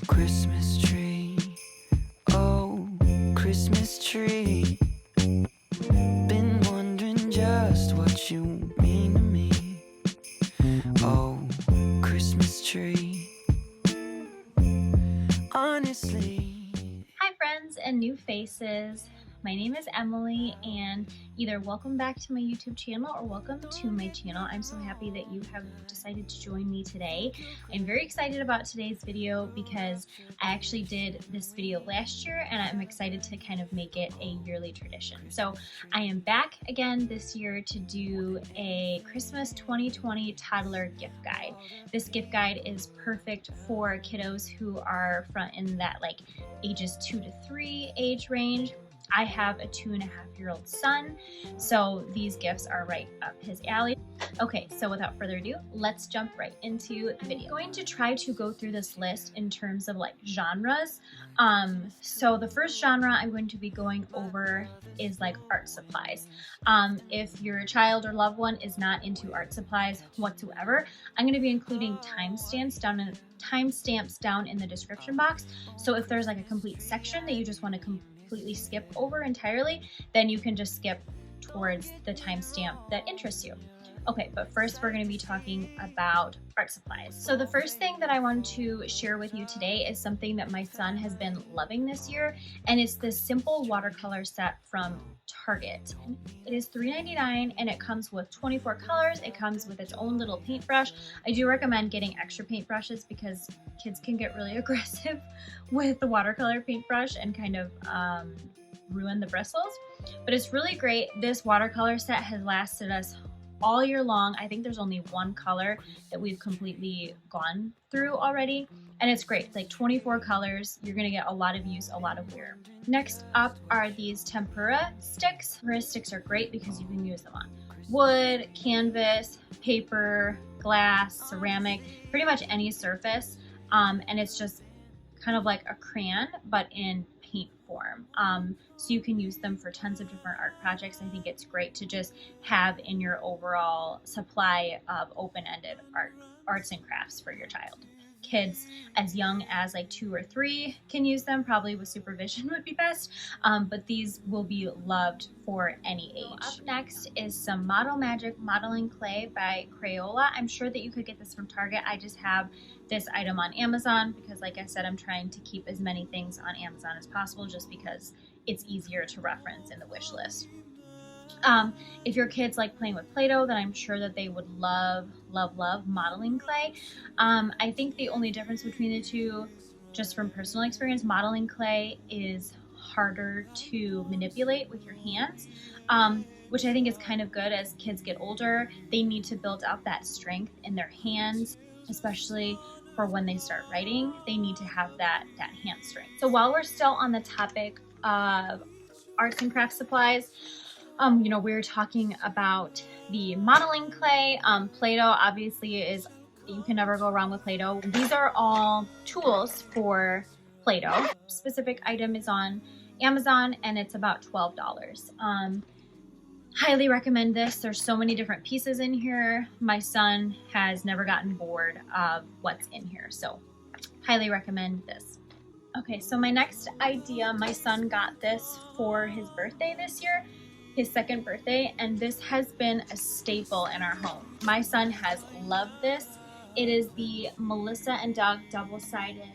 Christmas tree, oh, Christmas tree. Been wondering just what you mean to me. Oh, Christmas tree. Honestly. Hi friends and new faces. My name is Emily, and either welcome back to my YouTube channel or welcome to my channel. I'm so happy that you have decided to join me today. I'm very excited about today's video because I actually did this video last year and I'm excited to kind of make it a yearly tradition. So I am back again this year to do a Christmas 2020 toddler gift guide. This gift guide is perfect for kiddos who are in that like ages 2 to 3 age range. I have a 2.5-year-old son, so these gifts are right up his alley. Okay, so without further ado, let's jump right into the video. I'm going to try to go through this list in terms of like genres. So the first genre I'm going to be going over is like art supplies. If your child or loved one is not into art supplies whatsoever, I'm going to be including timestamps down in the description box. So if there's like a complete section that you just want to completely skip over entirely, then you can just skip towards the timestamp that interests you. Okay, but first we're going to be talking about art supplies. So the first thing that I want to share with you today is something that my son has been loving this year, and it's this simple watercolor set from Target. It is $3.99 and it comes with 24 colors. It comes with its own little paintbrush. I do recommend getting extra paintbrushes because kids can get really aggressive with the watercolor paintbrush and kind of ruin the bristles. But it's really great. This watercolor set has lasted us all year long. I think there's only one color that we've completely gone through already, and it's great. It's like 24 colors. You're gonna get a lot of use, a lot of wear. Next up are these tempera sticks. Tempera sticks are great because you can use them on wood, canvas, paper, glass, ceramic, pretty much any surface, and it's just kind of like a crayon but in paint form. So you can use them for tons of different art projects. I think it's great to just have in your overall supply of open-ended arts and crafts for your child. Kids as young as like 2 or 3 can use them, probably with supervision would be best, but these will be loved for any age. Up next is some Model Magic modeling clay by Crayola. I'm sure that you could get this from Target. I just have this item on Amazon because, like I said, I'm trying to keep as many things on Amazon as possible just because it's easier to reference in the wish list. If your kids like playing with Play-Doh, then I'm sure that they would love modeling clay. I think the only difference between the two, just from personal experience, modeling clay is harder to manipulate with your hands, which I think is kind of good. As kids get older, they need to build up that strength in their hands, especially for when they start writing. They need to have that hand strength. So while we're still on the topic of arts and craft supplies, we were talking about the modeling clay. Play-Doh obviously you can never go wrong with Play-Doh. These are all tools for Play-Doh. Specific item is on Amazon and it's about $12. Highly recommend this. There's so many different pieces in here. My son has never gotten bored of what's in here, so highly recommend this. Okay, so my next idea, my son got this for his birthday this year, his 2nd birthday, and this has been a staple in our home. My son has loved this. It is the Melissa and Doug double-sided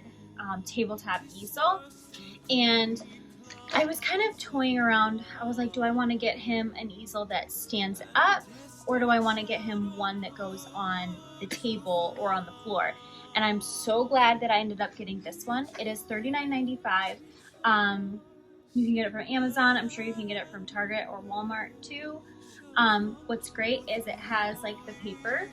tabletop easel, and I was kind of toying around. I was like, do I want to get him an easel that stands up, or do I want to get him one that goes on the table or on the floor? And I'm so glad that I ended up getting this one. It is $39.95. You can get it from Amazon. I'm sure you can get it from Target or Walmart too. What's great is it has like the paper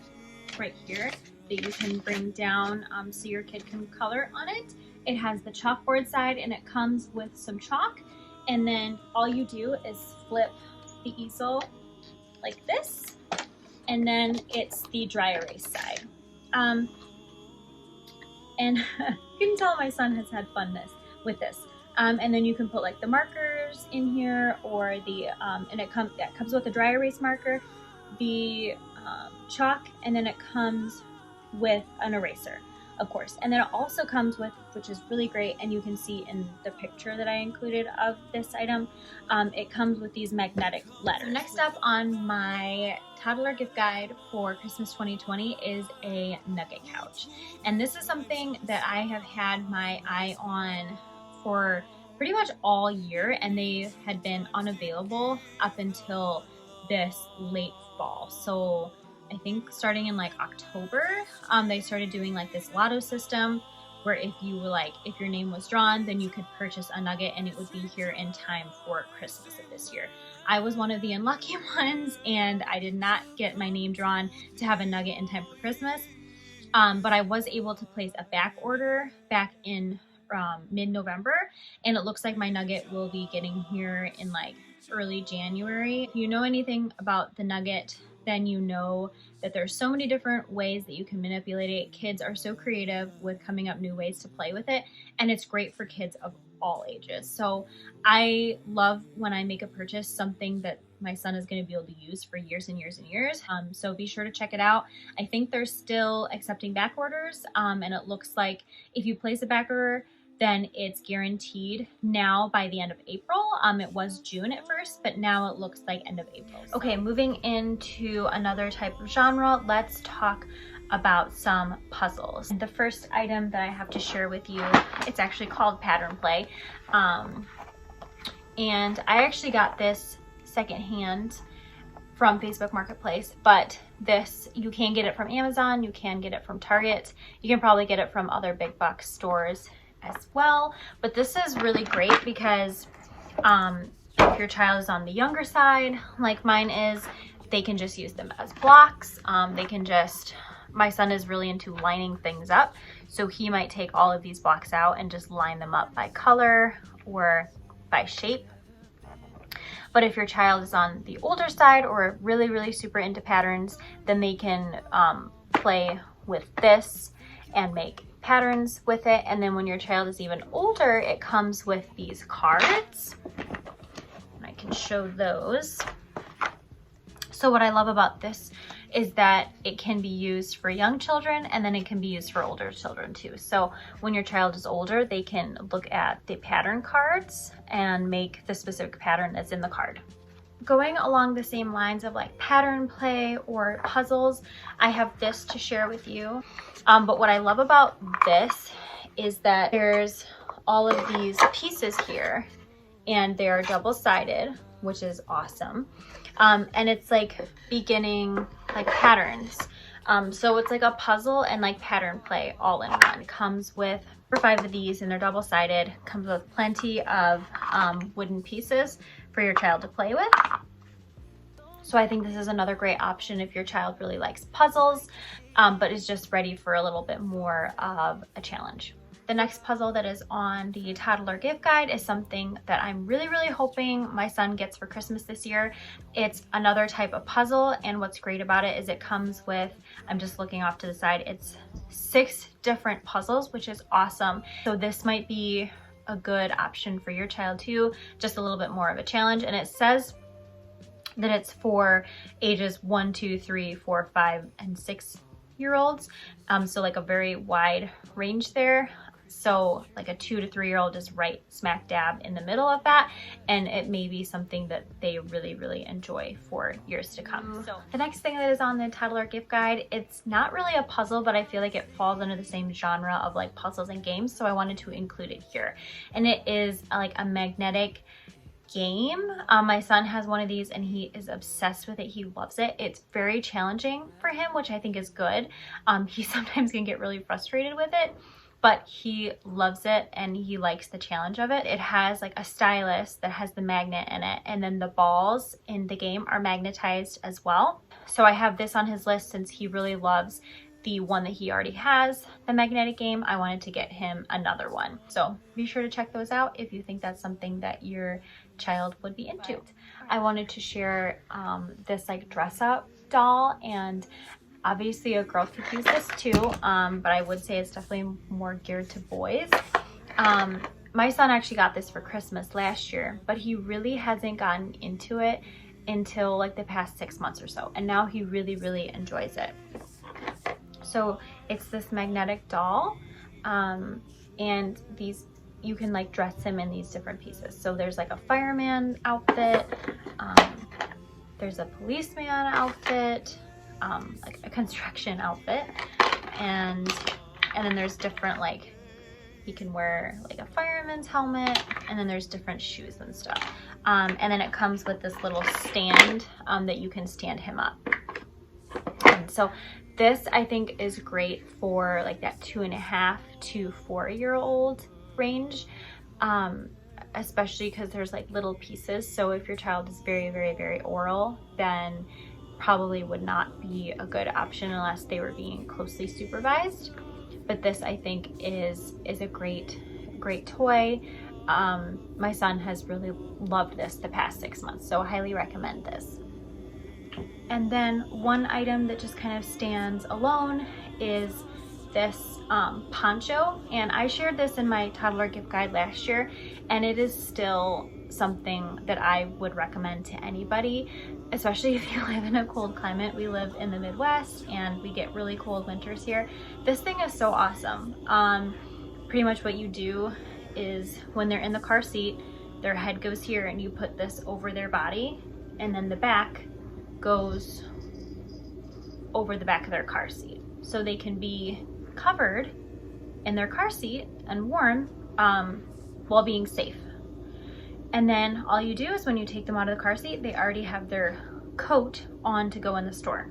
right here that you can bring down so your kid can color on it. It has the chalkboard side and it comes with some chalk, and then all you do is flip the easel like this, and then it's the dry erase side. And you can tell my son has had fun with this. And then you can put like the markers in here, or the and it comes with a dry erase marker, the chalk, and then it comes with an eraser. of course. And then it also comes with, which is really great, and you can see in the picture that I included of this item, it comes with these magnetic letters. So next up on my toddler gift guide for Christmas 2020 is a Nugget Couch. And this is something that I have had my eye on for pretty much all year, and they had been unavailable up until this late fall. So I think starting in like October, they started doing like this lotto system where if your name was drawn, then you could purchase a nugget and it would be here in time for Christmas of this year. I was one of the unlucky ones, and I did not get my name drawn to have a nugget in time for Christmas. But I was able to place a back order back in mid-November, and it looks like my nugget will be getting here in like early January. If you know anything about the nugget, then you know that there's so many different ways that you can manipulate it. Kids are so creative with coming up new ways to play with it, and it's great for kids of all ages. So I love when I make a purchase something that my son is going to be able to use for years and years and years. So be sure to check it out. I think they're still accepting back orders, and it looks like if you place a back order, then it's guaranteed now by the end of April. It was June at first, but now it looks like end of April. Okay, moving into another type of genre, let's talk about some puzzles. The first item that I have to share with you, it's actually called Pattern Play. And I actually got this secondhand from Facebook Marketplace, but this, you can get it from Amazon, you can get it from Target, you can probably get it from other big box stores as well. But this is really great because if your child is on the younger side, like mine is, they can just use them as blocks. My son is really into lining things up, so he might take all of these blocks out and just line them up by color or by shape. But if your child is on the older side or really, really super into patterns, then they can play with this and make patterns with it. And then when your child is even older, it comes with these cards. I can show those. So what I love about this is that it can be used for young children, and then it can be used for older children too. So when your child is older, they can look at the pattern cards and make the specific pattern that's in the card. Going along the same lines of like pattern play or puzzles, I have this to share with you. But what I love about this is that there's all of these pieces here, and they are double-sided, which is awesome. And it's like beginning like patterns. So it's like a puzzle and like pattern play all in one. Comes with 5 of these, and they're double-sided. Comes with plenty of wooden pieces for your child to play with. So I think this is another great option if your child really likes puzzles, but is just ready for a little bit more of a challenge. The next puzzle that is on the toddler gift guide is something that I'm really, really hoping my son gets for Christmas this year. It's another type of puzzle, and what's great about it is it comes with, I'm just looking off to the side, it's 6 different puzzles, which is awesome. So this might be a good option for your child too, just a little bit more of a challenge. And it says that it's for ages 1, 2, 3, 4, 5, and 6-year-olds. So like a very wide range there. So like a 2 to 3-year-old is right smack dab in the middle of that, and it may be something that they really, really enjoy for years to come. So the next thing that is on the toddler gift guide, it's not really a puzzle, but I feel like it falls under the same genre of like puzzles and games, so I wanted to include it here. And it is like a magnetic game. My son has one of these and he is obsessed with it. He loves it. It's very challenging for him, which I think is good. He sometimes can get really frustrated with it, but he loves it and he likes the challenge of it. It has like a stylus that has the magnet in it, and then the balls in the game are magnetized as well. So I have this on his list since he really loves the one that he already has, the magnetic game. I wanted to get him another one. So be sure to check those out if you think that's something that your child would be into. I wanted to share this like dress up doll, and obviously a girl could use this too, but I would say it's definitely more geared to boys. My son actually got this for Christmas last year, but he really hasn't gotten into it until like the past 6 months or so, and now he really, really enjoys it. So it's this magnetic doll, and these, you can like dress him in these different pieces. So there's like a fireman outfit, there's a policeman outfit, like a construction outfit, and then there's different, like, he can wear like a fireman's helmet, and then there's different shoes and stuff. And then it comes with this little stand that you can stand him up. And so this, I think, is great for like that 2.5 to 4-year-old range, especially because there's like little pieces. So if your child is very, very, very oral, then probably would not be a good option unless they were being closely supervised. But this, I think, is a great toy. My son has really loved this the past 6 months, so I highly recommend this. And then one item that just kind of stands alone is this poncho, and I shared this in my toddler gift guide last year, and it is still something that I would recommend to anybody, especially if you live in a cold climate. We live in the Midwest and we get really cold winters here. This thing is so awesome. Pretty much what you do is when they're in the car seat, their head goes here and you put this over their body, and then the back goes over the back of their car seat, so they can be covered in their car seat and warm while being safe. And then all you do is when you take them out of the car seat, they already have their coat on to go in the store.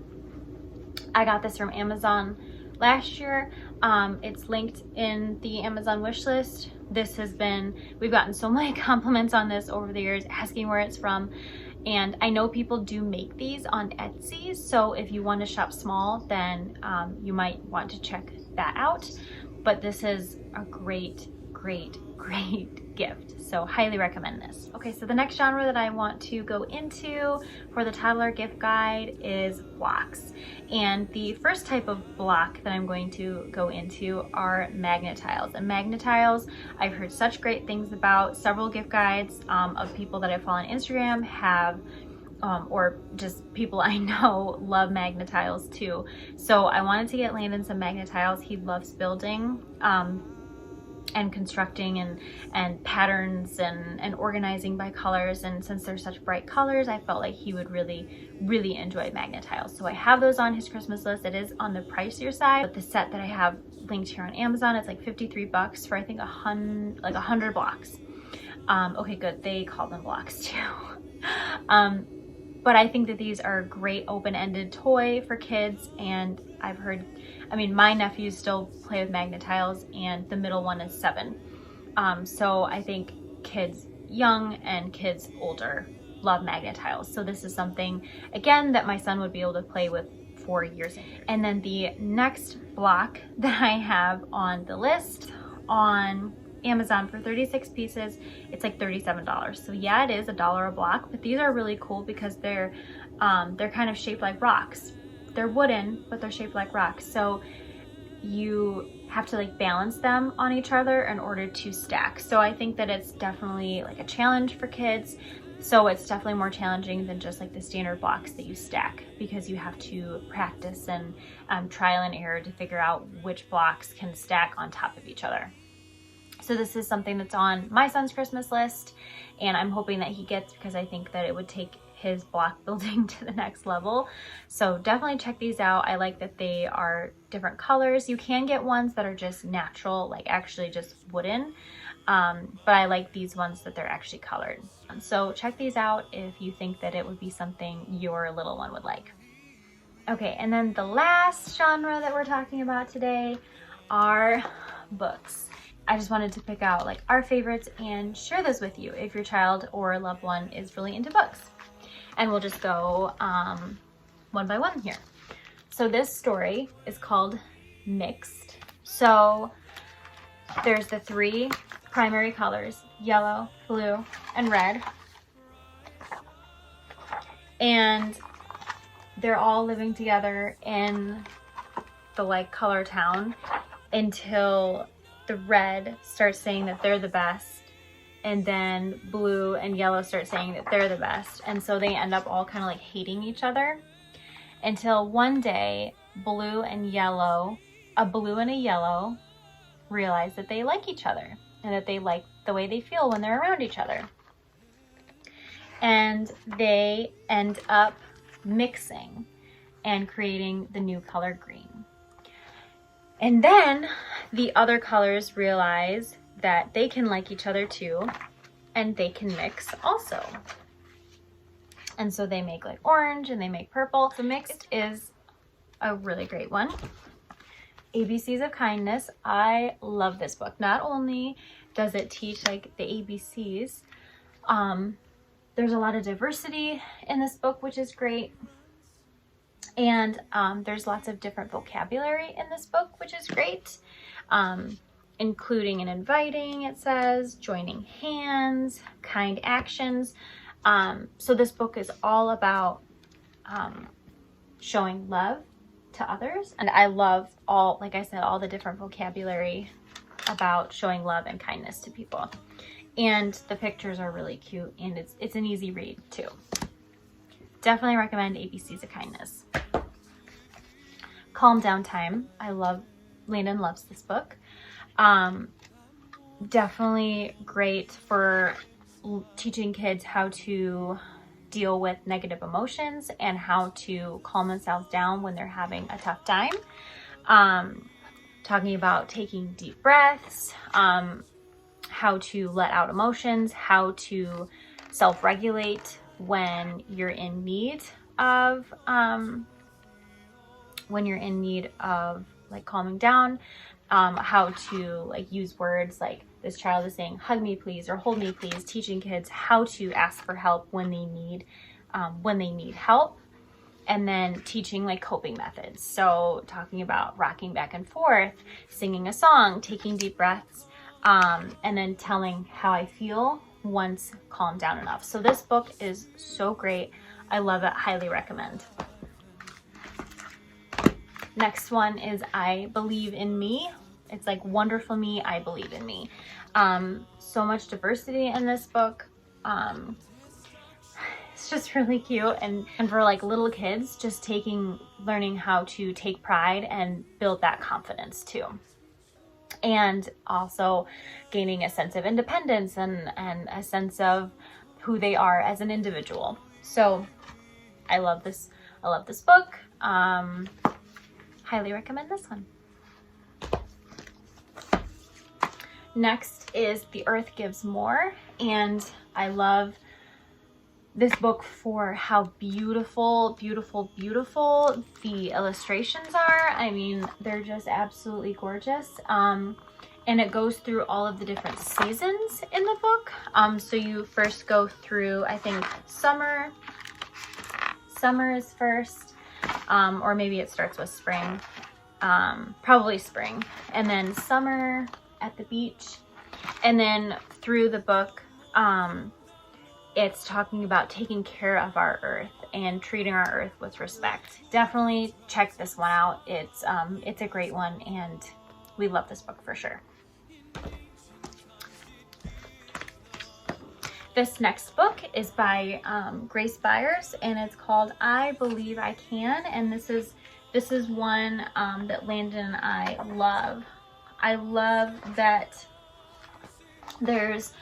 I got this from Amazon last year. It's linked in the Amazon wish list. This has been, we've gotten so many compliments on this over the years, asking where it's from. And I know people do make these on Etsy, so if you want to shop small, then you might want to check that out. But this is a great gift, so highly recommend this. Okay, so the next genre that I want to go into for the toddler gift guide is blocks. And the first type of block that I'm going to go into are magnet tiles. And magnet tiles, I've heard such great things about. Several gift guides of people that I follow on Instagram have, or just people I know, love magnet tiles too. So I wanted to get Landon some magnet tiles. He loves building and constructing and patterns and organizing by colors, and since they're such bright colors, I felt like he would really enjoy magnet tiles. So I have those on his Christmas list. It is on the pricier side, but the set that I have linked here on Amazon, it's like $53 for I think 100 blocks. Okay, good, they call them blocks too. But I think that these are a great open-ended toy for kids, and I've heard, I mean, my nephews still play with magnet tiles, and the middle one is 7. So I think kids young and kids older love magnet tiles. So this is something, again, that my son would be able to play with for years. And then the next block that I have on the list on Amazon for 36 pieces, it's like $37. So yeah, it is $1 a block, but these are really cool because they're kind of shaped like rocks. They're wooden, but they're shaped like rocks. So you have to like balance them on each other in order to stack. So I think that it's definitely like a challenge for kids. So it's definitely more challenging than just like the standard blocks that you stack, because you have to practice and trial and error to figure out which blocks can stack on top of each other. So this is something that's on my son's Christmas list, and I'm hoping that he gets, because I think that it would take his block building to the next level. So definitely check these out. I like that they are different colors. You can get ones that are just natural, like actually just wooden, but I like these ones that they're actually colored. So check these out if you think that it would be something your little one would like. Okay, and then the last genre that we're talking about today are books. I just wanted to pick out like our favorites and share those with you if your child or loved one is really into books. And we'll just go one by one here. So this story is called Mixed. So there's the 3 primary colors, yellow, blue, and red. And they're all living together in the like color town until the red starts saying that they're the best, and then blue and yellow start saying that they're the best, and so they end up all kind of like hating each other until one day blue and a yellow realize that they like each other and that they like the way they feel when they're around each other. And they end up mixing and creating the new color green. And then the other colors realize that they can like each other too, and they can mix also. And so they make like orange and they make purple. So mixed is a really great one. ABCs of Kindness. I love this book. Not only does it teach like the ABCs, there's a lot of diversity in this book, which is great. And there's lots of different vocabulary in this book, which is great, including and inviting, it says, joining hands, kind actions. So this book is all about showing love to others. And I love all, like I said, all the different vocabulary about showing love and kindness to people. And the pictures are really cute, and it's an easy read too. Definitely recommend ABCs of Kindness. Calm Down Time. Landon loves this book. Definitely great for teaching kids how to deal with negative emotions and how to calm themselves down when they're having a tough time. Talking about taking deep breaths, how to let out emotions, how to self-regulate when you're in need of like calming down, how to like use words like this child is saying hug me please or hold me please, teaching kids how to ask for help when they need help, and then teaching like coping methods. So talking about rocking back and forth, singing a song, taking deep breaths, and then telling how I feel once calmed down enough. So this book is so great. I love it. Highly recommend. Next one is I Believe in Me. It's like Wonderful Me, I Believe in Me. So much diversity in this book. It's just really cute, and for like little kids, just learning how to take pride and build that confidence too. And also gaining a sense of independence and a sense of who they are as an individual. So I love this book. Highly recommend this one. Next is The Earth Gives More, and I love this book for how beautiful, beautiful, beautiful the illustrations are. I mean, they're just absolutely gorgeous. And it goes through all of the different seasons in the book. So you first go through, I think, summer. Summer is first, or maybe it starts with spring. Probably spring. And then summer at the beach. And then through the book, it's talking about taking care of our earth and treating our earth with respect. Definitely check this one out. It's a great one, and we love this book for sure. This next book is by Grace Byers, and it's called I Believe I Can, and this is one that Landon and I love. I love that there's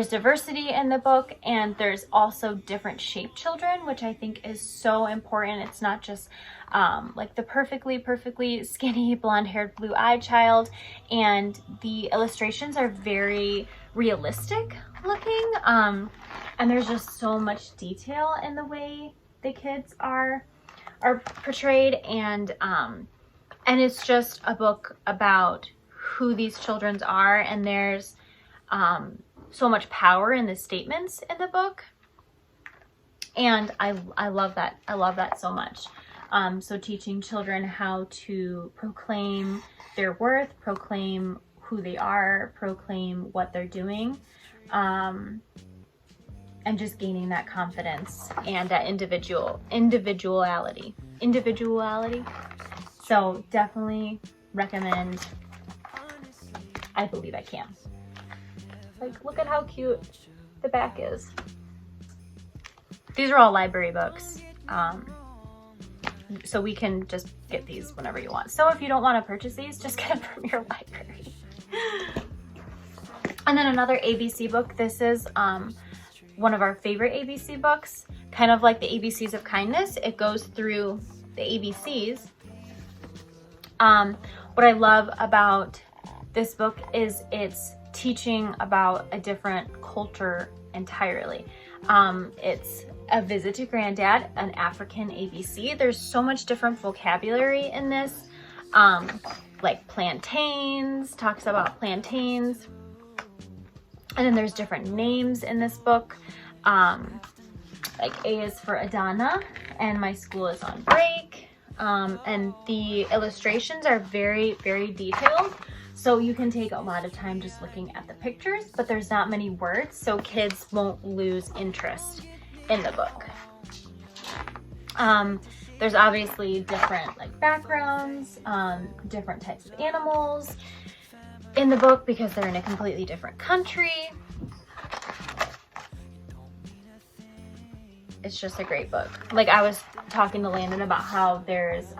diversity in the book, and there's also different shaped children, which I think is so important. It's not just like the perfectly skinny, blonde-haired, blue-eyed child, and the illustrations are very realistic looking, and there's just so much detail in the way the kids are portrayed, and it's just a book about who these children are, and there's so much power in the statements in the book, and I love that. I love that so much. So teaching children how to proclaim their worth, proclaim who they are, proclaim what they're doing, and just gaining that confidence and that individuality. So definitely recommend I Believe I Can. Like, look at how cute the back is. These are all library books. so we can just get these whenever you want. So if you don't want to purchase these, just get them from your library. And then another ABC book. This is one of our favorite ABC books, kind of like the ABCs of kindness. It goes through the ABCs. What I love about this book is it's teaching about a different culture entirely. It's a visit to granddad, an African ABC. There's so much different vocabulary in this, like plantains, talks about plantains. And then there's different names in this book. Like A is for Adana, and my school is on break. And the illustrations are very, very detailed. So you can take a lot of time just looking at the pictures, but there's not many words, so kids won't lose interest in the book. There's obviously different like backgrounds, different types of animals in the book because they're in a completely different country. It's just a great book. Like I was talking to Landon about how there's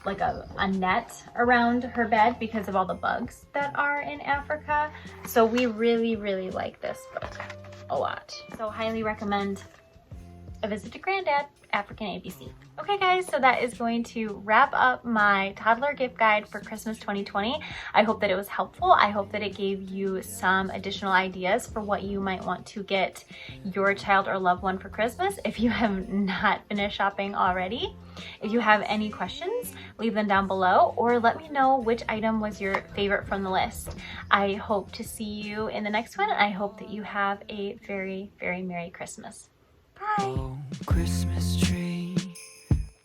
like a net around her bed because of all the bugs that are in Africa. So we really, really like this book a lot. So highly recommend A Visit to Granddad, African ABC. Okay guys, so that is going to wrap up my toddler gift guide for Christmas 2020. I hope that it was helpful. I hope that it gave you some additional ideas for what you might want to get your child or loved one for Christmas if you have not finished shopping already. If you have any questions, leave them down below or let me know which item was your favorite from the list. I hope to see you in the next one. I hope that you have a very, very Merry Christmas. Bye. Oh, Christmas tree.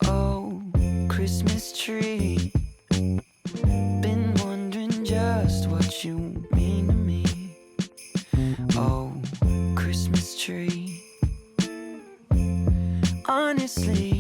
Oh, Christmas tree. Been wondering just what you mean to me. Oh, Christmas tree. Honestly,